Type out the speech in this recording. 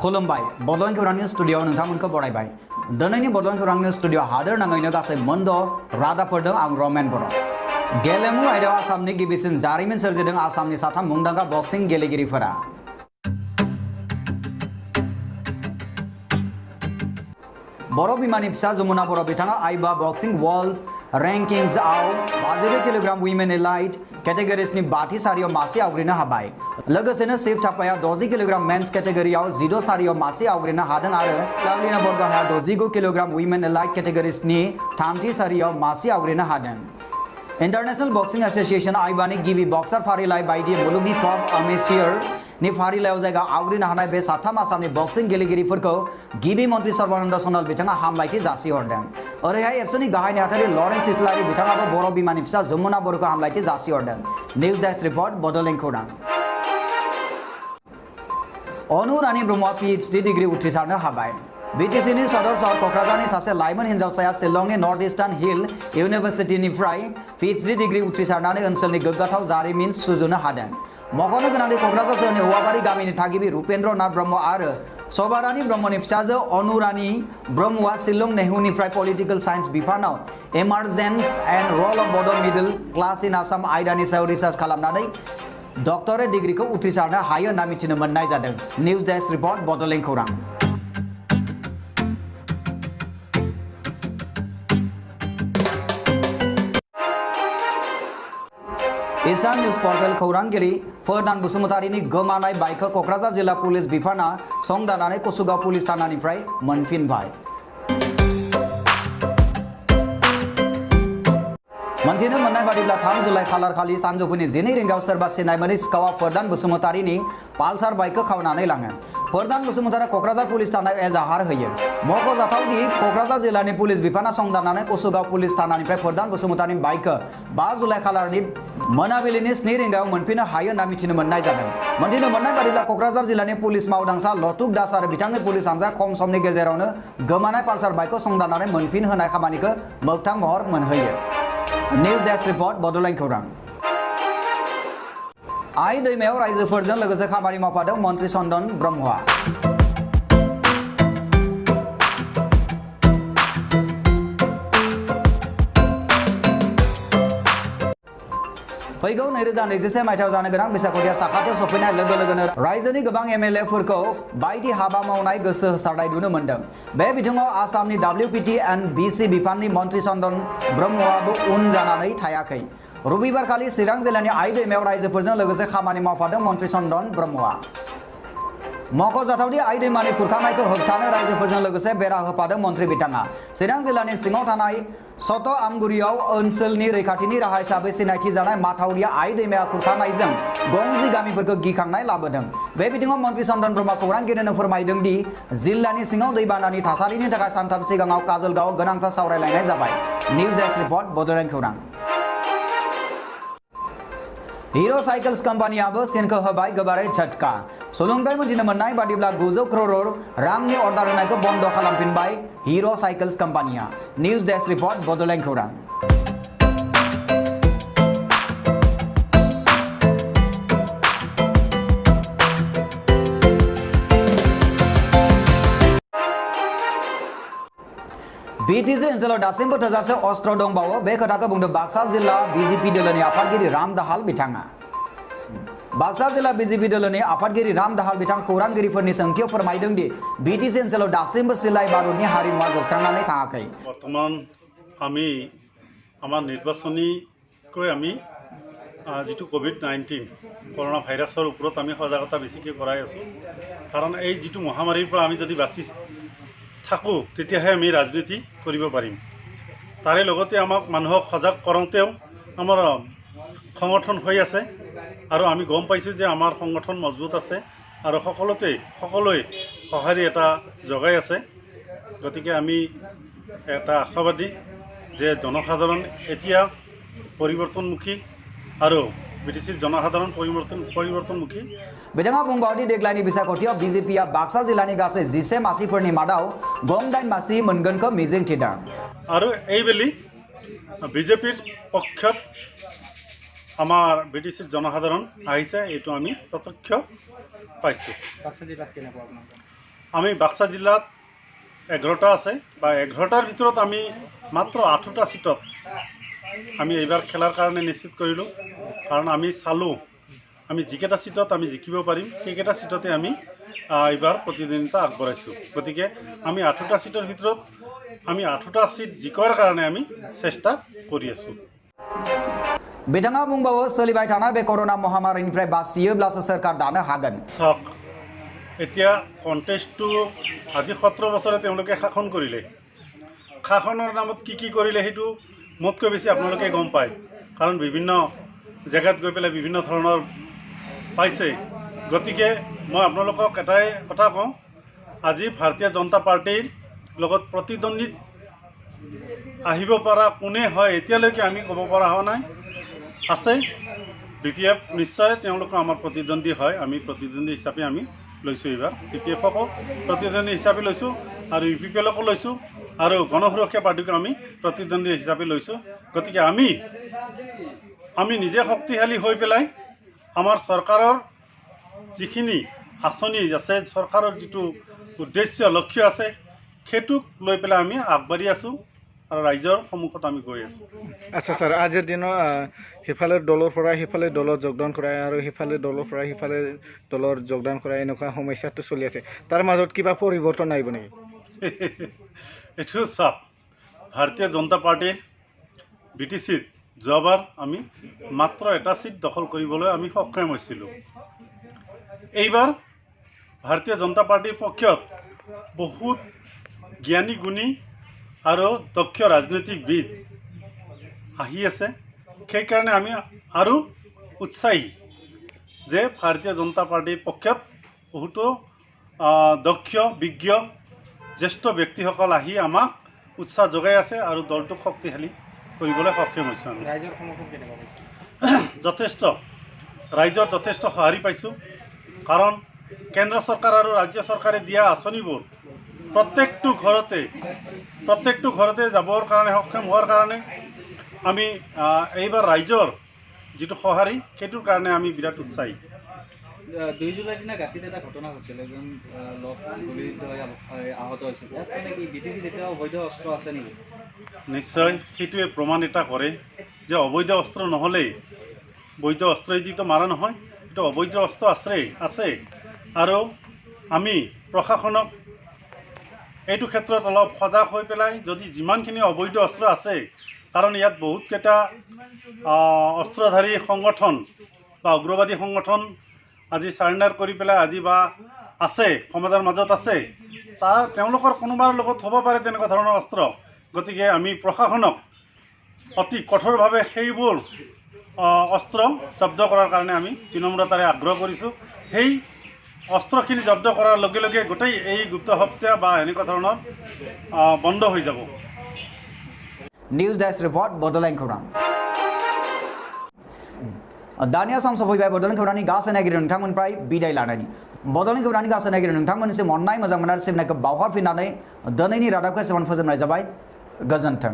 खुलुमबाय बड'लेण्ड खौरांनि स्टुडिय'आव नोंथांमोनखौ बरायबाय। दिनैनि बड'लेण्ड खौरांनि स्टुडिय'आव हादोर नाङैनो गासै मोन द' रादाबफोर दं। आं रमेन बर'। गेलेमु आयदायाव आसामनि गिबिसिन जारिमिन सोरजिदों आसामनि साथाम मुंदांखा बक्सिं गेलेगिरिफोरा। बर' बिमानि फिसा जमुना बर' बिथाङा आइबा बक्सिं वर्ल्ड रेंकिंसआव 52 किल'ग्राम वुमेन एलाइट कैटेगरीजनि 5थि सारियाव मासि आवग्रिनो हाबाय। लोगोसेनो शिव थापाया 60 किल'ग्राम मेन्स कैटेगरीआव 16 सारियाव मासि आवग्रिनो हादों आरो लावलिना बरग'हाया 69 किल'ग्राम वुमेन एलाइट कैटेगरीजनि 3थि सारियाव मासि आवग्रिनो हादों। इंटरनेशनल बक्सिंग एसोसिएशन आइबानि गिबि बक्सार फारिलाइ बायदि मुलुगनि टप अमेचियर फारिलाइयाव जायगा आवग्रिनो हानाय बे साथाम आसामनि बक्सिं गेलेगिरिफोरखौ गिबि मन्त्रि सर्बानन्द सनोवाल बिथाङा हामलायथि जासिहरदों। ओरैहाय एबसुनि गाहाय नेहाथारि लरेन्स इस्लारि बिथाङाबो बर' बिमानि फिसा जमुना बर'खौ हामलायथि जासिहरदों। निउज डेस्क रिपर्ट बड'लेण्ड खौरां। अनु रानी ब्रह्मआ PhD डिग्री उथ्रिसारनो हाबाय। BTCनि सदर सहर क'क्राझारनि सासे लाइमोन हिन्जावसाया शिलंनि नर्थ इस्टार्न हिल इउनिभार्सिटिनिफ्राय PhD डिग्री उथ्रिसारनानै ओनसोलनि गोग्गाथाव जारिमिन सुजुनो हादों। मख'नो गोनांदि क'क्राझार सोहोरनि हौवाबारि गामिनि थागिबि रुपेन्द्र नाथ ब्रह्म आरो श'भारानी ब्रह्मनि फिसाजो अनु रानी ब्रह्मआ शिलं नेहुनिफ्राय पलिटिकल साइन्स बिफानाव emergence and role of Bodo' middle class in Assam आयदानि सायाव रिसार्च खालामनानै डक्टरेट डिग्रीखौ उथ्रिसारनो हायो होनना मिथिनो मोननाय जादों। निउज डेस्क रिपर्ट बड'लेण्ड खौरां। ईशान न्यूज पर्टेल खौरांगिरि फोरदान बसुमतारीनि गोमानाय बाइकखौ क'क्राझार जिल्ला पुलिस बिफाना संदाननानै कसुगाव पुलिस थानानिफ्राय मोनफिनबाय। मोनथिनो मोननाय बादिब्ला 3 जुलाइ खालारखालि सानजौफुनि 12 रिंगायाव सोरबा सिनाय मोनै सिखावा फोरदान बसुमतारीनि पालसार बाइकखौ खावनानै लाङो। फोरदान बसुमतारीया क'क्राझार पुलिस थानायाव एजाहार होयो। मख'जाथावदि क'क्राझार जिल्लानि पुलिस बिफाना संदाननानै कसुगाव पुलिस थानानिफ्राय फोरदान बसुमतारीनि बाइकखौ 5 जुलाइ खालारनि मोनाबिलिनि 7 रिंगायाव मोनफिननो हायो होनना मिथिनो मोननाय जादों। मोनथिनो मोननाय बादिब्ला क'क्राझार जिल्लानि पुलिस मावदांसा लथुक दास आरो बिथांनि पुलिस हानजाया खम समनि गेजेरावनो गोमानाय पालसार बाइकखौ संदाननानै मोनफिनहोनाय खामानिखौ मोगथां महर मोनहोयो। निउज डेस्क रिपर्ट बड'लेण्ड खौरां। आइ दैमायाव रायजोफोरजों लोगोसे खामानि मावफादों मन्त्रि चन्दन ब्रह्मआ। फैगौ 2021 मायथाइयाव जानो गोनां बिसायख'थिया साखाथियाव सफैनाय लोगो लोगोनो रायजोनि गोबां MLA-फोरखौ बायदि हाबा मावनाय गोसो होसारनाय नुनो मोनदों। बे बिथिङाव आसामनि WPT एन्ड BC बिफाननि मन्त्रि चन्दन ब्रह्मआबो उन जानानै थायाखै। रबिबारखालि चिरां जिल्लानि आइ दैमायाव रायजोफोरजों लोगोसे खामानि मावफादों मन्त्रि चन्दन ब्रह्मआ। मख'जाथावदि आइ दैमानि खुरखानायखौ होबथानो रायजोफोरजों लोगोसे बेरा होफादों मन्त्रि बिथाङा। चिरां जिल्लानि सिङाव थानाय सत आमगुरियाव ओनसोलनि रैखाथिनि राहा हिसाबै सिनायथि जानाय माथावरिया आइ दैमाया खुरखानायजों गंजि गामिफोरखौ गिखांनाय लाबोदों। बे बिथिङाव मन्त्रि चन्दन ब्रह्मआ खौरांगिरिनो फोरमायदों दि जिल्लानि सिङाव दैबानानि थासारिनि थाखाय सानथाम सिगाङाव काजलगावआव गोनांथार सावरायलायनाय जाबाय। निउज डेस्क रिपर्ट बड'लेण्ड खौरां। हिरो साइकेल्स कम्पानियाबो चीनखौ होबाय गोबारै झटका। सुलुंनिफ्राय मिथिनो मोननाय बादिब्ला 900 करोड़ रांनि अर्डार होनायखौ बन्द खालामफिनबाय हिरो साइकेल्स कम्पानिया। निउज डेस्क रिपर्ट बड'लेण्ड खौरां। BTC ओनसोलाव दासिमबो थोजासे अस्त्र दंबावो बे खोथाखौ बुंदों बाक्सा जिल्ला BJP दोलोनि आफादगिरि राम दाहाल बिथाङा। बाक्सा जिल्ला BJP दोलोनि आफादगिरि राम दाहाल बिथां खौरांगिरिफोरनि सोंथियाव फोरमायदों दि BTC ओनसोलाव दासिमबो सिलाइ बारुदनि हारिमुवा जोबस्रांनानै थाङाखै। बर्तमान आमी आमार निर्वाचनीকৈ আমি যেটো कोविड-19 করোনা ভাইৰাসৰ ওপৰত আমি সজাগতা বেছিকৈ কৰাই আছো। কাৰণ এই যেটো মহামাৰীৰ পৰা আমি যদি বাচি থাকো তেতিয়াহে আমি ৰাজনীতি কৰিব পাৰিম। তাৰে লগতে আমাক মানুহক সজাগ কৰোঁতেও আমাৰ সংগঠন হৈ আছে আৰু আমি গম পাইছোঁ যে আমাৰ সংগঠন মজবুত আছে আৰু সকলোৱে সহাৰি এটা জগাই আছে। গতিকে আমি এটা আশাবাদী যে জনসাধাৰণ এতিয়া পৰিৱৰ্তনমুখী আৰু BTCৰ জনসাধাৰণ পৰিৱৰ্তनमुखी। बिथाङा बुंबावदि देग्लायनि बिसायख'थियाव BJPआ बाक्सा जिल्लानि गासै 10 मासिफोरनि मादाव 9 मासि मोनगोनखौ मिजिंथिदों। আৰু এইবেলি BJPৰ পক্ষত আমাৰ BTCৰ জনসাধাৰণ আহিছে এইটো আমি প্ৰত্যক্ষ পাইছোঁ। বাক্সা জিলাত কেনেকুৱা আপোনাৰ আমি বাক্সা জিলাত 11টা আছে বা 11টাৰ ভিতৰত আমি মাত্ৰ 8টা সিটত আমি এইবাৰ খেলাৰ কাৰণে নিশ্চিত কৰিলোঁ কাৰণ আমি চালোঁ আমি যিকেইটা সিটত আমি জিকিব পাৰিম সেইকেইটা সিটতে আমি এইবাৰ প্ৰতিদ্বন্দ্বিতা আগবঢ়াইছোঁ গতিকে আমি 8টা সিটৰ ভিতৰত আমি 8টা সিট জিকাৰ কাৰণে আমি চেষ্টা কৰি আছোঁ बिथाङा बुंबावो सोलिबाय थानाय बे कर'ना महामारीनिफ्राय बासियोब्लासो सोरखार दानो हागोन চাওক এতিয়া কণ্টেষ্টটো আজি 17 বছৰে তেওঁলোকে শাসন কৰিলে শাসনৰ নামত কি কৰিলে সেইটো মোতকৈ বেছি আপোনালোকে গম পায় কাৰণ বিভিন্ন জেগাত গৈ পেলাই বিভিন্ন ধৰণৰ পাইছে গতিকে মই আপোনালোকক এটাই কথা কওঁ আজি ভাৰতীয় জনতা পাৰ্টিৰ লগত প্ৰতিদ্বন্দ্বিত আহিব পৰা কোনে হয় এতিয়ালৈকে আমি ক'ব পৰা হোৱা নাই আছে BPF নিশ্চয় তেওঁলোক আমাৰ প্ৰতিদ্বন্দ্বী হয় আমি প্ৰতিদ্বন্দ্বী হিচাপে আমি লৈছোঁ এইবাৰ BPFকো প্ৰতিদ্বন্দ্বী হিচাপে লৈছোঁ আৰু UPPLকো লৈছোঁ আৰু গণসুৰক্ষা পাৰ্টিকো আমি প্ৰতিদ্বন্দ্বী হিচাপে লৈছোঁ গতিকে আমি নিজে শক্তিশালী হৈ পেলাই আমাৰ চৰকাৰৰ যিখিনি আঁচনি আছে চৰকাৰৰ যিটো উদ্দেশ্য লক্ষ্য আছে সেইটোক লৈ পেলাই আমি আগবাঢ়ি আছোঁ আৰু ৰাইজৰ সন্মুখত আমি গৈ আছোঁ আচ্ছা স্যাৰ আজিৰ দিনত সিফালে দলৰ পৰা সিফালে দলত যোগদান কৰা আৰু সিফালে দলৰ পৰা সিফালে দলৰ যোগদান কৰা এনেকুৱা সমস্যাটো চলি আছে তাৰ মাজত কিবা পৰিৱৰ্তন আহিব নেকি এইটো চাওক ভাৰতীয় জনতা পাৰ্টিৰ BTCত যোৱাবাৰ আমি মাত্ৰ এটা সিট দখল কৰিবলৈ আমি সক্ষম হৈছিলোঁ এইবাৰ ভাৰতীয় জনতা পাৰ্টিৰ পক্ষত বহুত জ্ঞানী গুণী আৰু দক্ষ ৰাজনৈতিকবিদ আহি আছে সেইকাৰণে আমি আৰু উৎসাহী যে ভাৰতীয় জনতা পাৰ্টিৰ পক্ষত বহুতো দক্ষ বিজ্ঞ জ্যেষ্ঠ ব্যক্তিসকল আহি আমাক উৎসাহ যোগাই আছে আৰু দলটোক শক্তিশালী কৰিবলৈ সক্ষম হৈছোঁ আমি যথেষ্ট ৰাইজৰ যথেষ্ট সঁহাৰি পাইছোঁ কাৰণ কেন্দ্ৰ চৰকাৰ আৰু ৰাজ্য চৰকাৰে দিয়া আঁচনিবোৰ প্ৰত্যেকটো ঘৰতে যাবৰ কাৰণে সক্ষম হোৱাৰ কাৰণে আমি এইবাৰ ৰাইজৰ যিটো সঁহাৰি সেইটোৰ কাৰণে আমি বিৰাট উৎসাহী 2 জুলাইৰ দিনা গাঁতিত এটা ঘটনা হৈছিল এজন লোক গুলিত আহত হৈছিল ইয়াত মানে কি BTCত এতিয়া অবৈধ অস্ত্ৰ আছে নেকি নিশ্চয় সেইটোৱে প্ৰমাণ এটা কৰে যে অবৈধ অস্ত্ৰ নহ'লে বৈধ অস্ত্ৰইদিতো মাৰা নহয় এইটো অবৈধ অস্ত্ৰ আছে আৰু আমি প্ৰশাসনক এইটো ক্ষেত্ৰত অলপ সজাগ হৈ পেলাই যদি যিমানখিনি অবৈধ অস্ত্ৰ আছে কাৰণ ইয়াত বহুতকেইটা অস্ত্ৰধাৰী সংগঠন বা উগ্ৰবাদী সংগঠন আজি সাৰেণ্ডাৰ কৰি পেলাই আজি বা আছে সমাজৰ মাজত আছে তেওঁলোকৰ কোনোবাৰ লগত হ'ব পাৰে তেনেকুৱা ধৰণৰ অস্ত্ৰ গতিকে আমি প্ৰশাসনক অতি কঠোৰভাৱে সেইবোৰ অস্ত্ৰ জব্দ কৰাৰ কাৰণে আমি বিনম্ৰতাৰে আগ্ৰহ কৰিছোঁ সেই অস্ত্ৰখিনি জব্দ কৰাৰ লগে লগে গোটেই এই গুপ্ত হত্যা বা এনেকুৱা ধৰণৰ বন্ধ হৈ যাব নিউজ ডেস্ক রিপোর্ট বদলাइन खौरां दानिया सम सफैबाय बड'लेण्ड खौरांनि गासै नायगिरि नोंथांमोननिफ्राय बिदाय लानायनि बड'लेण्ड खौरांनि गासै नायगिरि नोंथांमोननिसिम अननाय मोजां मोननाय सिबिनायखौ बावहरफिननानै दिनैनि रादाबखौ एसेबां फोजोबनाय जाबाय गोजोन्थों